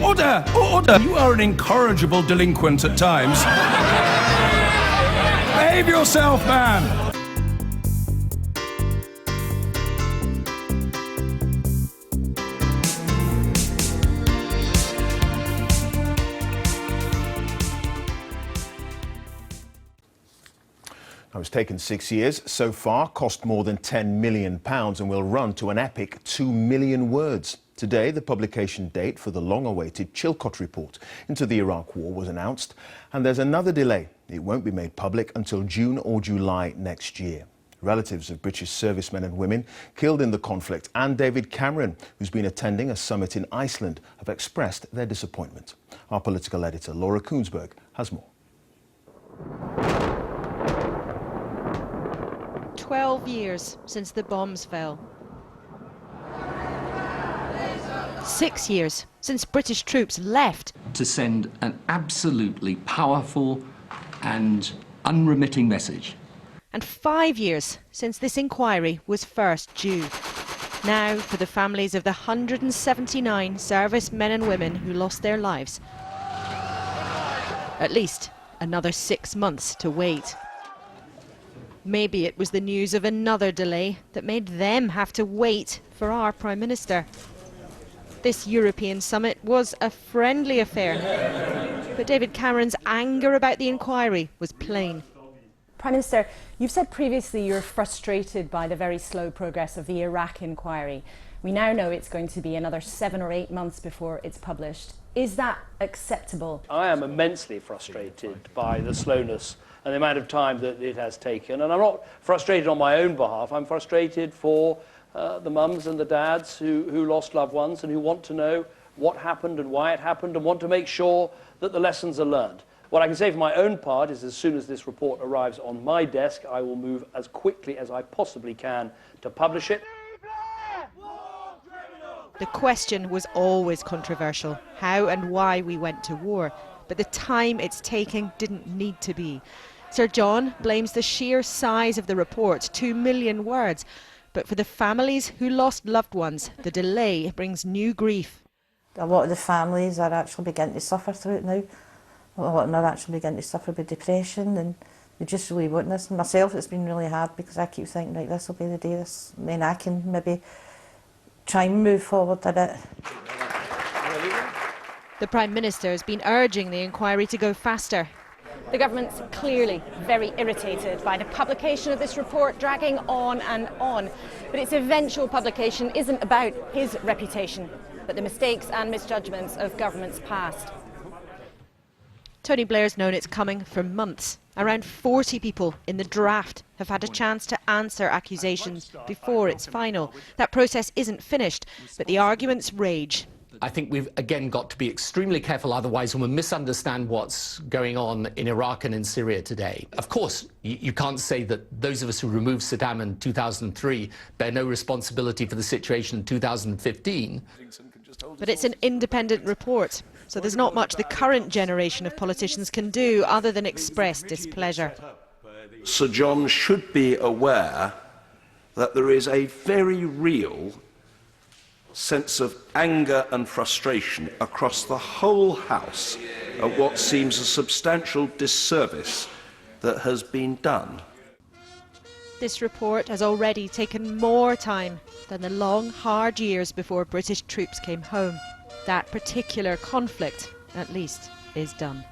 Order! Order! You are an incorrigible delinquent at times. Behave yourself, man! It's taken 6 years so far, cost more than £10 million and will run to an epic 2 million words. Today, the publication date for the long-awaited Chilcot report into the Iraq War was announced, and there's another delay. It won't be made public until June or July next year. Relatives of British servicemen and women killed in the conflict and David Cameron, who's been attending a summit in Iceland, have expressed their disappointment. Our political editor, Laura Koonsberg, has more. 12 years since the bombs fell. 6 years since British troops left. To send an absolutely powerful and unremitting message. And 5 years since this inquiry was first due. Now for the families of the 179 servicemen and women who lost their lives. At least another 6 months to wait. Maybe it was the news of another delay that made them have to wait for our Prime Minister. This European summit was a friendly affair, but David Cameron's anger about the inquiry was plain. Prime Minister, you've said previously you're frustrated by the very slow progress of the Iraq inquiry. We now know it's going to be another 7 or 8 months before it's published. Is that acceptable? I am immensely frustrated by the slowness and the amount of time that it has taken. And I'm not frustrated on my own behalf. I'm frustrated for the mums and the dads who lost loved ones and who want to know what happened and why it happened and want to make sure that the lessons are learned. What I can say for my own part is as soon as this report arrives on my desk, I will move as quickly as I possibly can to publish it. The question was always controversial, how and why we went to war, but the time it's taking didn't need to be. Sir John blames the sheer size of the report, 2 million words, but for the families who lost loved ones, the delay brings new grief. A lot of the families are actually beginning to suffer through it now. A lot of them are actually beginning to suffer with depression, and they just really want this. Myself, it's been really hard because I keep thinking, right, this will be the day, then I can maybe try and move forward a bit. The Prime Minister has been urging the inquiry to go faster. The government's clearly very irritated by the publication of this report dragging on and on. But its eventual publication isn't about his reputation, but the mistakes and misjudgments of governments past. Tony Blair's known it's coming for months. Around 40 people in the draft have had a chance to answer accusations before it's final. That process isn't finished, but the arguments rage. I think we've again got to be extremely careful, otherwise we'll misunderstand what's going on in Iraq and in Syria today. Of course, you can't say that those of us who removed Saddam in 2003 bear no responsibility for the situation in 2015. But it's an independent report, so there's not much the current generation of politicians can do other than express displeasure. Sir John should be aware that there is a very real sense of anger and frustration across the whole House at what seems a substantial disservice that has been done. This report has already taken more time than the long, hard years before British troops came home. That particular conflict, at least, is done.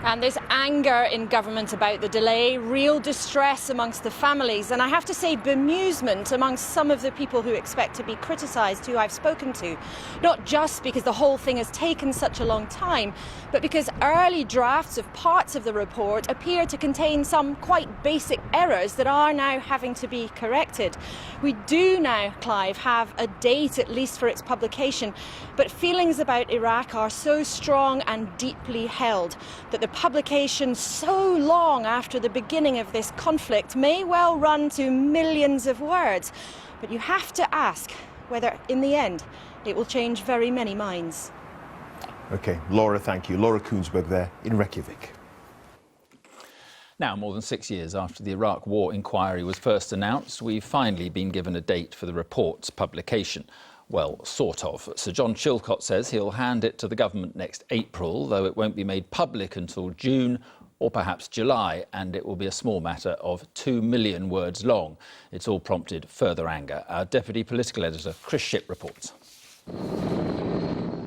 And there's anger in government about the delay, real distress amongst the families, and I have to say bemusement amongst some of the people who expect to be criticised, who I've spoken to. Not just because the whole thing has taken such a long time, but because early drafts of parts of the report appear to contain some quite basic errors that are now having to be corrected. We do now, Clive, have a date at least for its publication, but feelings about Iraq are so strong and deeply held that the publication so long after the beginning of this conflict may well run to millions of words. But you have to ask whether, in the end, it will change very many minds. OK, Laura, thank you. Laura Koonsberg there in Reykjavik. Now, more than 6 years after the Iraq War inquiry was first announced, we've finally been given a date for the report's publication. Well, sort of. Sir John Chilcot says he'll hand it to the government next April, though it won't be made public until June or perhaps July, and it will be a small matter of 2 million words long. It's all prompted further anger. Our deputy political editor, Chris Shipp, reports.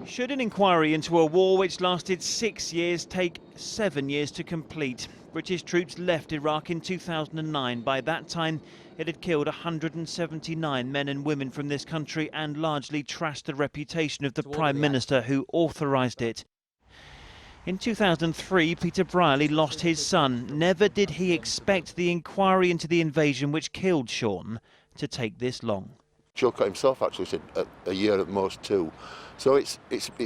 Should an inquiry into a war which lasted 6 years take 7 years to complete? British troops left Iraq in 2009. By that time, it had killed 179 men and women from this country and largely trashed the reputation of the Prime Minister who authorised it. In 2003, Peter Brierley lost his son. Never did he expect the inquiry into the invasion which killed Sean to take this long. Chilcot himself actually said a year at most 2. So it's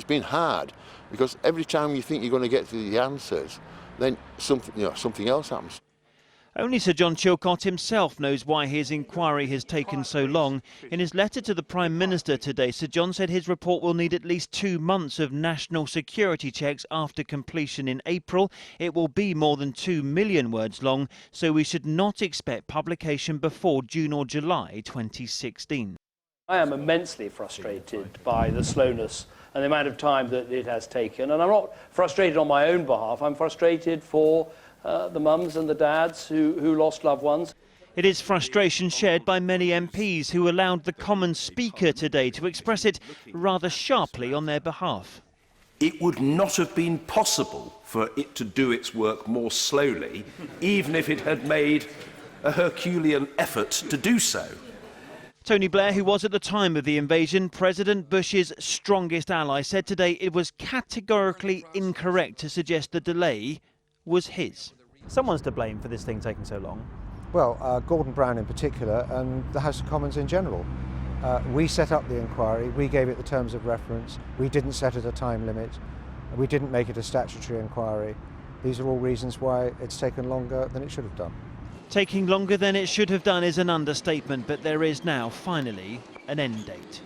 been hard, because every time you think you're going to get to the answers, then something else happens. Only Sir John Chilcot himself knows why his inquiry has taken so long. In his letter to the Prime Minister today, Sir John said his report will need at least 2 months of national security checks after completion in April. It will be more than 2 million words long, so we should not expect publication before June or July 2016. I am immensely frustrated by the slowness and the amount of time that it has taken. And I'm not frustrated on my own behalf. I'm frustrated for the mums and the dads who lost loved ones. It is frustration shared by many MPs who allowed the Commons Speaker today to express it rather sharply on their behalf. It would not have been possible for it to do its work more slowly, even if it had made a Herculean effort to do so. Tony Blair, who was at the time of the invasion President Bush's strongest ally, said today it was categorically incorrect to suggest the delay was his. Someone's to blame for this thing taking so long. Well, Gordon Brown in particular, and the House of Commons in general. We set up the inquiry, we gave it the terms of reference, we didn't set it a time limit, we didn't make it a statutory inquiry. These are all reasons why it's taken longer than it should have done. Taking longer than it should have done is an understatement, but there is now, finally, an end date.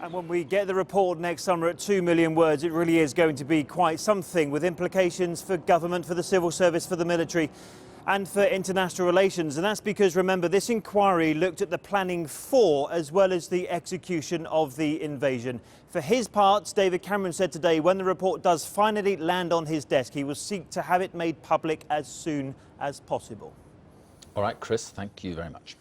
And when we get the report next summer at 2 million words, it really is going to be quite something, with implications for government, for the civil service, for the military and for international relations. And that's because, remember, this inquiry looked at the planning for as well as the execution of the invasion. For his part, David Cameron said today when the report does finally land on his desk, he will seek to have it made public as soon as possible. All right, Chris, thank you very much.